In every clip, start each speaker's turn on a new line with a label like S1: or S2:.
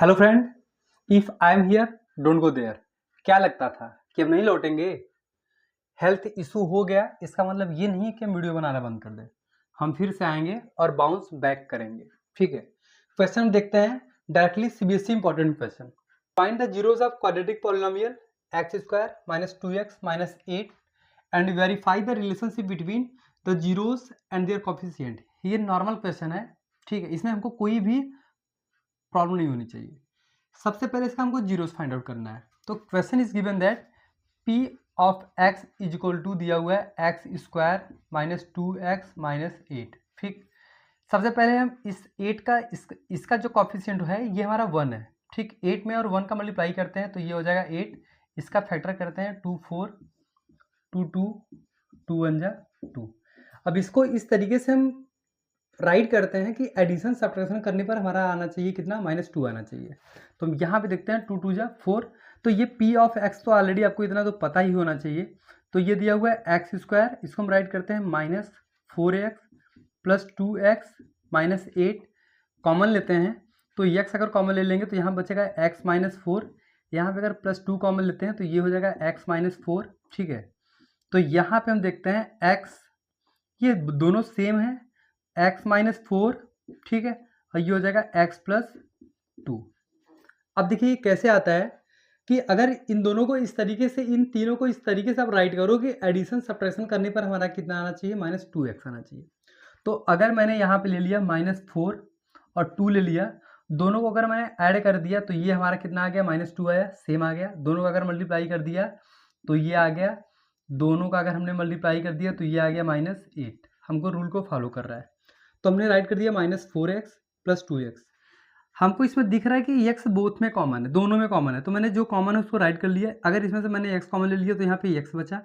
S1: Hello friend, if I am here don't go there. क्या लगता था कि अब नहीं लौटेंगे? हेल्थ इशू हो गया, इसका मतलब ये नहीं है कि हम वीडियो बनाना बंद कर दें। हम फिर से आएंगे और बाउंस बैक करेंगे। ठीक है, क्वेश्चन देखते हैं directly. CBSE important question. Find the zeros of quadratic polynomial X square minus 2x minus 8 and verify the relationship between the zeros and their coefficient. ये नॉर्मल क्वेश्चन है, ठीक है, इसमें हमको कोई भी प्रॉब्लम नहीं होनी चाहिए। सबसे पहले इसका हमको जीरोस फाइंड आउट करना है। तो question is given that P of X is equal to दिया हुआ है x square minus 2x minus 8। ठीक, सबसे पहले हम इस 8 का इसका जो कॉफिशिएंट है ये हमारा 1 है। ठीक, 8 में और 1 का मल्टीप्लाई करते हैं तो ये हो जाएगा 8। इसका फैक्टर करते हैं 2 4 2 2 2 1 जा 2। अब इसको इस तरीके से हम राइट करते हैं कि एडिशन सब्ट्रैक्शन करने पर हमारा आना चाहिए कितना, -2 आना चाहिए। तो हम यहाँ पे देखते हैं 2 2 जा 4। तो ये पी ऑफ एक्स तो ऑलरेडी आपको इतना तो पता ही होना चाहिए। तो ये दिया हुआ है एक्स स्क्वायर, इसको हम राइट करते हैं -4x plus 2x minus 8। Common लेते हैं तो x अगर कॉमन ले लेंगे तो यहाँ बचेगा x माइनस 4। यहाँ पे अगर प्लस 2 कॉमन लेते हैं तो ये हो जाएगा x माइनस 4। ठीक है, तो यहाँ पे हम देखते हैं x, ये दोनों सेम है, x माइनस 4। ठीक है, और ये हो जाएगा x प्लस 2। अब देखिए कैसे आता है कि अगर इन दोनों को इस तरीके से, इन तीनों को इस तरीके से आप राइट करो कि एडिशन सब्ट्रैक्शन करने पर हमारा कितना आना चाहिए, -2x आना चाहिए। तो अगर मैंने यहाँ पे ले लिया -4 और 2 ले लिया, दोनों को अगर मैंने ऐड कर दिया तो ये हमारा कितना आ गया, -2 आया, सेम आ गया। दोनों का अगर मल्टीप्लाई कर दिया तो ये आ गया, दोनों का अगर हमने मल्टीप्लाई कर दिया तो ये आ गया -8। हमको रूल को फॉलो कर रहा है। तो हमने राइट कर दिया -4x प्लस 2x। हमको इसमें दिख रहा है कि x बोथ में कॉमन है, दोनों में कॉमन है, तो मैंने जो कॉमन है उसको राइट कर लिया। अगर इसमें से मैंने x कॉमन ले लिया तो यहाँ पे x बचा,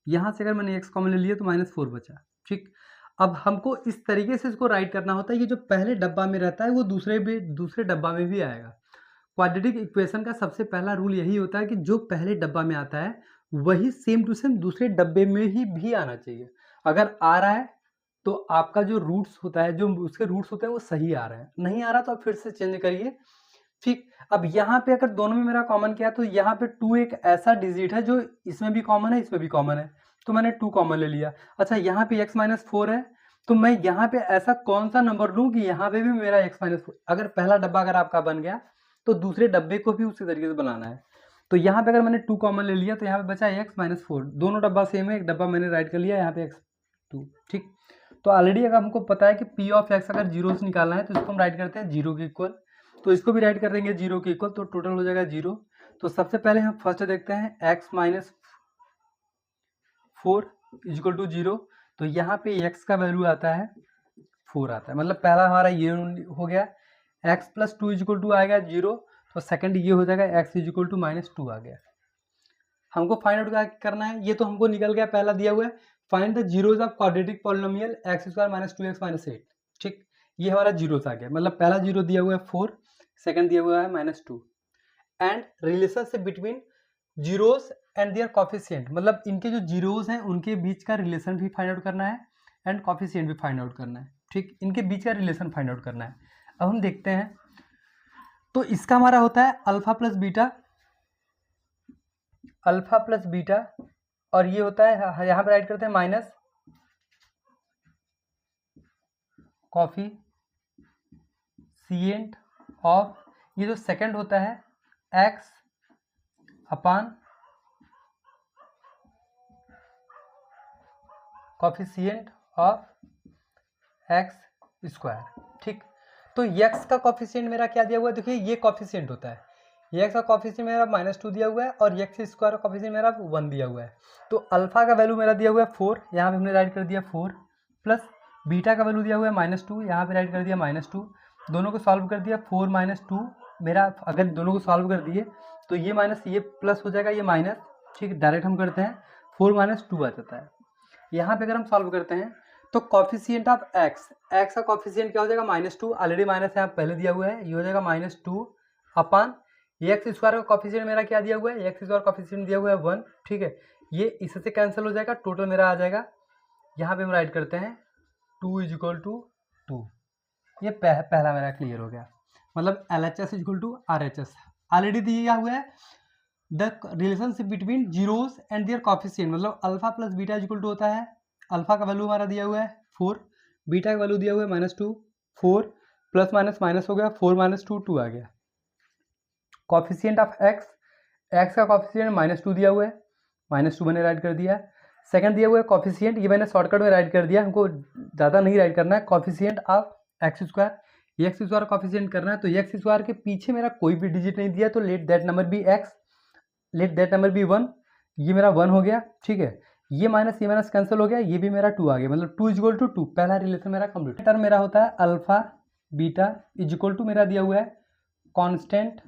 S1: यहाँ से अगर मैंने x कॉमन ले लिया तो -4 बचा। ठीक, अब हमको इस तरीके से इसको राइट करना होता है। ये जो पहले डब्बा में रहता है वो दूसरे डब्बा में भी आएगा। क्वाड्रेटिक इक्वेशन का सबसे पहला रूल यही होता है कि जो पहले डब्बा में आता है वही सेम टू सेम दूसरे डब्बे में ही भी आना चाहिए। अगर आ रहा है तो आपका जो रूट्स होता है, जो उसके रूट्स होते हैं वो सही आ रहे हैं, नहीं आ रहा तो आप फिर से चेंज करिए। ठीक, अब यहाँ पे अगर दोनों में मेरा कॉमन क्या है तो यहाँ पे 2 एक ऐसा डिजिट है जो इसमें भी कॉमन है, इसमें भी कॉमन है, तो मैंने 2 कॉमन ले लिया। अच्छा, यहाँ पे x माइनस 4 है, तो मैं यहाँ पे ऐसा कौन सा नंबर लूँ कि यहाँ पे भी मेरा x माइनस 4, अगर पहला डब्बा अगर आपका बन गया तो दूसरे डब्बे को भी उसी तरीके से बनाना है। तो यहाँ पे अगर मैंने 2 कॉमन ले लिया तो यहाँ पे बचा x माइनस 4। दोनों डब्बा सेम है, एक डब्बा मैंने राइट कर लिया, यहाँ पे x2। ठीक, तो ऑलरेडी अगर हमको पता है कि p ऑफ x अगर जीरो से निकालना है तो इसको हम राइट करते हैं 0 के इक्वल, तो इसको भी राइट कर देंगे 0 के इक्वल, तो टोटल हो जाएगा 0। तो सबसे पहले हम फर्स्ट देखते हैं x माइनस 4 इक्वल टू 0। तो यहाँ पे x का वैल्यू आता है 4 आता है, मतलब पहला हमारा ये हो गया। x प्लस 2 इक्वल टू आएगा 0, तो सेकंड ये हो जाएगा x इक्वल टू -2 आ गया। हमको फाइंड आउट क्या करना है, ये तो हमको निकल गया, पहला दिया हुआ है find the zeros of quadratic polynomial X square minus 2x minus 8। ठीक, ये हमारा जीरोस आ गया, मतलब पहला जीरो दिया हुआ है 4, सेकंड दिया हुआ है -2 and relationship between zeros and their coefficient, मतलब इनके जो जीरोस हैं उनके बीच का रिलेशन भी फाइंड आउट करना है एंड कोफिशिएंट भी फाइंड आउट करना है। ठीक, इनके बीच का रिलेशन फाइंड आउट करना है। अब हम देखते हैं, तो इसका हमारा होता है अल्फा प्लस बीटा, और ये होता है, यहाँ पे राइट करते हैं माइनस कोफिशिएंट ऑफ, ये जो सेकंड होता है x upon coefficient of x square. ठीक, तो x का कोफिशिएंट मेरा क्या दिया हुआ है, देखिए ये कोफिशिएंट होता है, x का कोफिशिएंट मेरा -2 दिया हुआ है और x स्क्वायर का कोफिशिएंट मेरा 1 दिया हुआ है। तो अल्फा का वैल्यू मेरा दिया हुआ है 4, यहाँ पे हमने राइट कर दिया 4, प्लस बीटा का वैल्यू दिया हुआ है -2, यहाँ पे राइट कर दिया -2। दोनों को सॉल्व कर दिया, 4 - 2 मेरा, अगर दोनों को सॉल्व कर दिए तो ये माइनस ये प्लस हो जाएगा, ये माइनस। ठीक, डायरेक्ट हम करते हैं 4 - 2 आ जाता है। यहाँ पे अगर हम सॉल्व करते हैं तो कॉफिशिएंट ऑफ x का कॉफिशिएंट क्या हो जाएगा, -2, ऑलरेडी माइनस यहाँ पहले दिया हुआ है, ये हो जाएगा -2 अपान एक्स स्क्वायर का कॉफिशिएंट मेरा क्या दिया हुआ है, एक्स स्क्वायर कॉफिशिएंट दिया हुआ है 1। ठीक है, ये इससे कैंसिल हो जाएगा, टोटल मेरा आ जाएगा, यहाँ पे हम राइट करते हैं 2 = 2। ये पहला मेरा क्लियर हो गया। मतलब LHS equal to RHS already दिया हुआ है। The relationship between zeros and their coefficient, मतलब alpha plus beta equal to होता है, अल्फा का वैल्यू हमारा दिया हुआ है 4, बीटा का वैल्यू दिया हुआ है -2, 4 प्लस माइनस माइनस हो गया, 4 - 2 2 आ गया। कॉफिशिएंट ऑफ एक्स, एक्स का कॉफिशिएंट -2 दिया हुआ है, -2 मैंने राइट कर दिया। सेकंड दिया हुआ है कॉफिशिएंट, ये मैंने शॉर्टकट में राइट कर दिया, हमको ज़्यादा नहीं राइट करना है। Coefficient of x square, x square coefficient करना है, तो एक्स स्क्वायर के पीछे मेरा कोई भी डिजिट नहीं दिया, तो let that number be x, let that number be 1, ये मेरा 1 हो गया, ठीक है। ये माइनस कैंसिल हो गया, ये भी मेरा 2 आ गया, मतलब 2 इक्वल टू 2, पहला रिलेशन मेरा कंप्लीट। टर्म मेरा होता है अल्फा बीटा इक्वल टू मेरा दिया हुआ है constant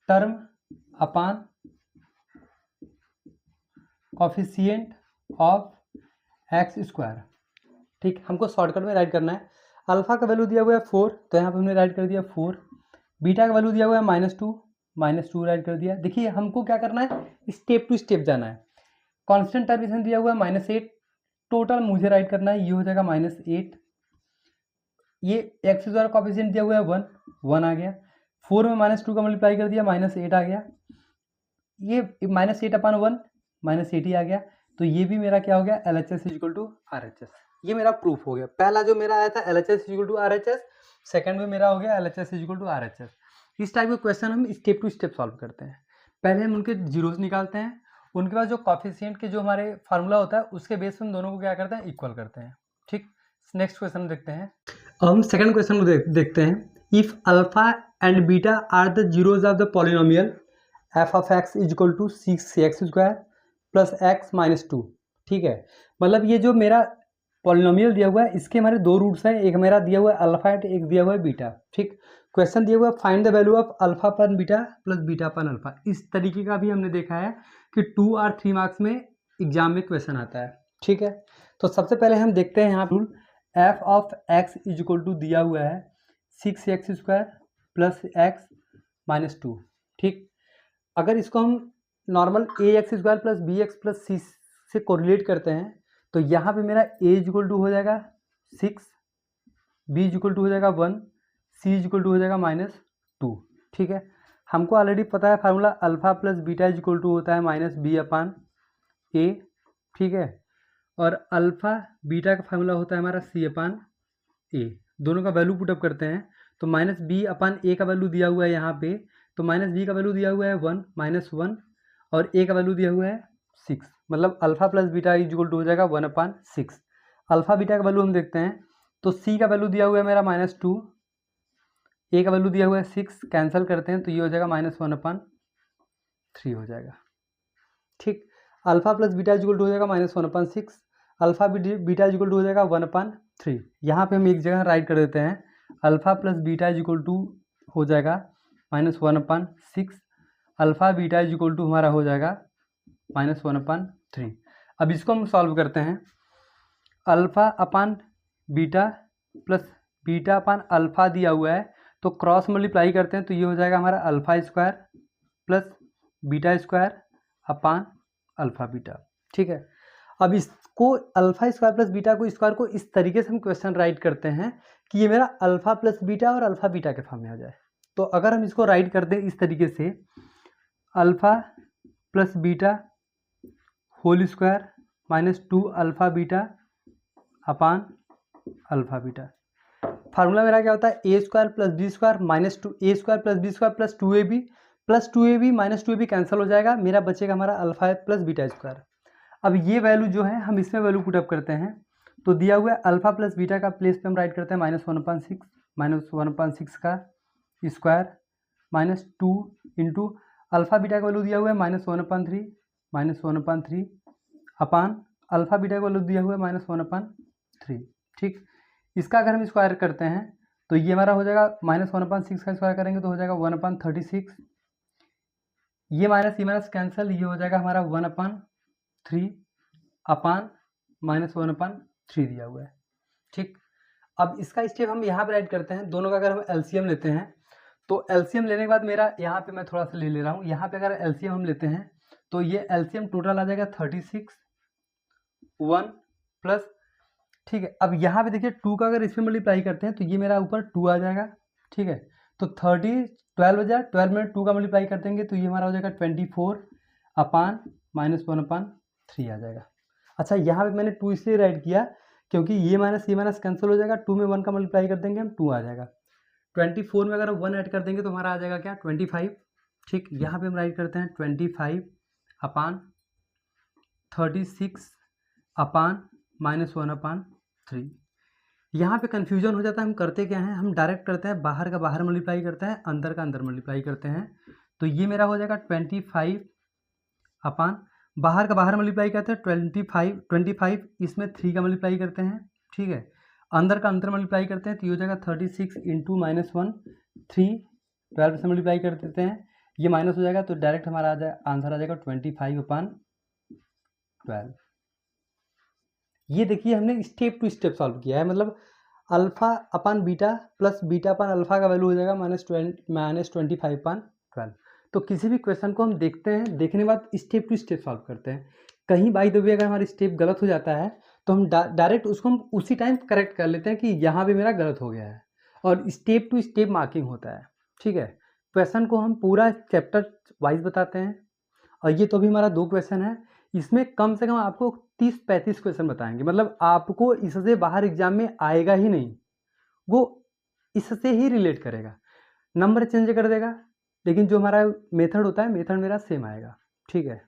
S1: term upon coefficient of x square, ठीक। हमको शॉर्टकट में राइट करना है। अल्फा का वैल्यू दिया हुआ है 4, तो यहाँ पे हमने राइट कर दिया 4। बीटा का वैल्यू दिया हुआ है -2 राइट कर दिया। देखिए हमको क्या करना है, स्टेप टू स्टेप जाना है। कांस्टेंट टर्म इसमें दिया हुआ है -8, टोटल मुझे राइट करना है, ये हो जाएगा -8। ये एक्स स्क्वायर कॉफिशिएंट दिया हुआ है 1 आ गया, 4 में -2 का मल्टीप्लाई कर दिया, -8 आ गया। ये -8 अपान 1 -8 ही आ गया, तो ये भी मेरा क्या हो गया, LHS इक्वल टू RHS। ये मेरा प्रूफ हो गया। पहला जो मेरा आया था LHS equal to RHS, second में मेरा हो गया LHS इक्वल टू RHS। इस टाइप के क्वेश्चन हम स्टेप टू स्टेप सॉल्व करते हैं। पहले हम उनके जीरोस निकालते हैं, उनके बाद जो कॉफिशिएंट के जो हमारे फार्मूला होता है उसके बेस पर हम दोनों को क्या करते हैं, इक्वल करते हैं, ठीक। नेक्स्ट क्वेश्चन देखते हैं। अब हम सेकंड क्वेश्चन को देखते हैं। If alpha and beta are the zeros of the polynomial f of x is equal to 6x square plus x minus 2, ठीक है। मतलब ये जो मेरा पॉलिनोमियल दिया हुआ है इसके हमारे दो रूट्स हैं, एक मेरा दिया हुआ है अल्फा एंड एक दिया हुआ है बीटा, ठीक। क्वेश्चन दिया हुआ है find the value of alpha upon beta plus beta upon alpha. इस तरीके का भी हमने देखा है कि 2 और 3 मार्क्स में एग्जाम में क्वेश्चन आता है, ठीक है। तो सबसे पहले हम देखते हैं यहाँ rule, f of x is equal to दिया हुआ है 6x square plus x minus 2, ठीक। अगर इसको हम normal ax square plus bx plus c से कोरिलेट करते हैं तो यहाँ पे मेरा a इक्वल टू हो जाएगा 6, b इक्वल टू हो जाएगा 1, c इक्वल टू हो जाएगा -2, ठीक है। हमको ऑलरेडी पता है formula alpha plus beta equal to होता है -b अपान a, ठीक है। और अल्फा बीटा का फार्मूला होता है हमारा c अपान a। दोनों का वैल्यू पुटअप करते हैं तो -b अपान a का वैल्यू दिया हुआ है यहाँ पे, तो -b का वैल्यू दिया हुआ है 1 -1 और a का वैल्यू दिया हुआ है 6, मतलब alpha plus beta equal to हो जाएगा 1/6। अल्फा बीटा का वैल्यू हम देखते हैं तो c का वैल्यू दिया हुआ है मेरा -2, a का वैल्यू दिया हुआ है 6, कैंसिल करते हैं तो ये हो जाएगा -1/3 हो जाएगा, ठीक। Alpha plus beta equal to हो जाएगा -1/6, अल्फा बीटा इक्वल टू हो जाएगा 1/3। यहाँ पे हम एक जगह राइट कर देते हैं, alpha plus beta equal to हो जाएगा -1/6, अल्फा बीटा इक्वल टू हमारा हो जाएगा -1/3। अब इसको हम सॉल्व करते हैं। अल्फा अपान beta plus beta upon alpha दिया हुआ है तो क्रॉस मल्टीप्लाई करते हैं तो ये हो जाएगा हमारा alpha square plus beta square upon alpha beta, ठीक है। अब इसको अल्फा स्क्वायर प्लस बीटा को स्क्वायर को इस तरीके से हम क्वेश्चन राइट करते हैं कि ये मेरा अल्फा प्लस बीटा और अल्फा बीटा के फॉर्म में आ जाए। तो अगर हम इसको राइट कर दें इस तरीके से, alpha plus beta whole square -2 alpha beta upon alpha beta. Formula मेरा क्या होता है, A square plus B square -2 A square plus B square plus 2ab -2ab cancel हो जाएगा, मेरा बचेगा हमारा अल्फा प्लस बीटा स्क्वायर। अब ये वैल्यू जो है हम इसमें वैल्यू पुटअप करते हैं तो दिया हुआ है अल्फा प्लस बीटा का प्लेस पे हम राइट करते हैं -1/6 का स्क्वायर -2 इंटू अल्फा बीटा का वैल्यू दिया हुआ है -1/3 अपान अल्फा बीटा का वैल्यू दिया हुआ है -1/3, ठीक। इसका अगर हम स्क्वायर करते हैं तो ये हमारा हो जाएगा -1/6 का स्क्वायर करेंगे तो हो जाएगा 1/36, ये माइनस कैंसिल, ये हो जाएगा हमारा 1/3 अपान -1/3 दिया हुआ है, ठीक। अब इसका स्टेप हम यहाँ पे राइट करते हैं, दोनों का अगर हम एलसीएम लेते हैं तो एलसीएम लेने के बाद मेरा यहाँ पे मैं थोड़ा सा ले रहा हूँ, यहाँ पे अगर एलसीएम हम लेते हैं तो ये एलसीएम टोटल आ जाएगा 36, 1 प्लस ठीक है। अब यहाँ पे देखिए 2 का अगर इसमें मल्टीप्लाई करते हैं तो ये मेरा ऊपर 2 आ जाएगा, ठीक है। तो 12 बजा 12 में 2 का मल्टीप्लाई कर देंगे तो ये हमारा हो जाएगा 24 अपान -1/3 आ जाएगा। अच्छा, यहाँ पे मैंने 2 इसलिए राइट किया क्योंकि ये माइनस कैंसिल हो जाएगा, 2 में 1 का मल्टीप्लाई कर देंगे हम 2 आ जाएगा। 24 में अगर हम 1 ऐड कर देंगे तो हमारा आ जाएगा क्या 25, ठीक। यहाँ पे हम राइट करते हैं 25 अपान 36 अपान -1/3। यहाँ पे कन्फ्यूजन हो जाता है, हम करते क्या हैं, हम डायरेक्ट करते हैं बाहर का बाहर मल्टीप्लाई करते हैं, अंदर का अंदर मल्टीप्लाई करते हैं। तो ये मेरा हो जाएगा 25 अपान बाहर का बाहर मल्टीप्लाई करते हैं 25 इसमें 3 का मल्टीप्लाई करते हैं, ठीक है। अंदर का अंदर मल्टीप्लाई करते हैं तो ये हो जाएगा 36 इंटू -1 3 12 से मल्टीप्लाई कर देते हैं, ये माइनस हो जाएगा तो डायरेक्ट हमारा आंसर आ जाएगा 25/12। ये देखिए हमने स्टेप टू स्टेप सॉल्व किया है, मतलब अल्फा अपान beta plus beta upon alpha का वैल्यू हो जाएगा -25/12। तो किसी भी क्वेश्चन को हम देखते हैं, देखने के बाद स्टेप टू स्टेप सॉल्व करते हैं। कहीं बाई द वे अगर हमारी स्टेप गलत हो जाता है तो हम डायरेक्ट उसको हम उसी टाइम करेक्ट कर लेते हैं कि यहाँ पे मेरा गलत हो गया है, और स्टेप टू स्टेप मार्किंग होता है, ठीक है। क्वेश्चन को हम पूरा चैप्टर वाइज बताते हैं, और ये तो भी हमारा 2 क्वेश्चन है, इसमें कम से कम आपको 30-35 क्वेश्चन बताएंगे, मतलब आपको इससे बाहर एग्जाम में आएगा ही नहीं, वो इससे ही रिलेट करेगा, नंबर चेंज कर देगा, लेकिन जो हमारा मेथड होता है मेथड मेरा सेम आएगा, ठीक है।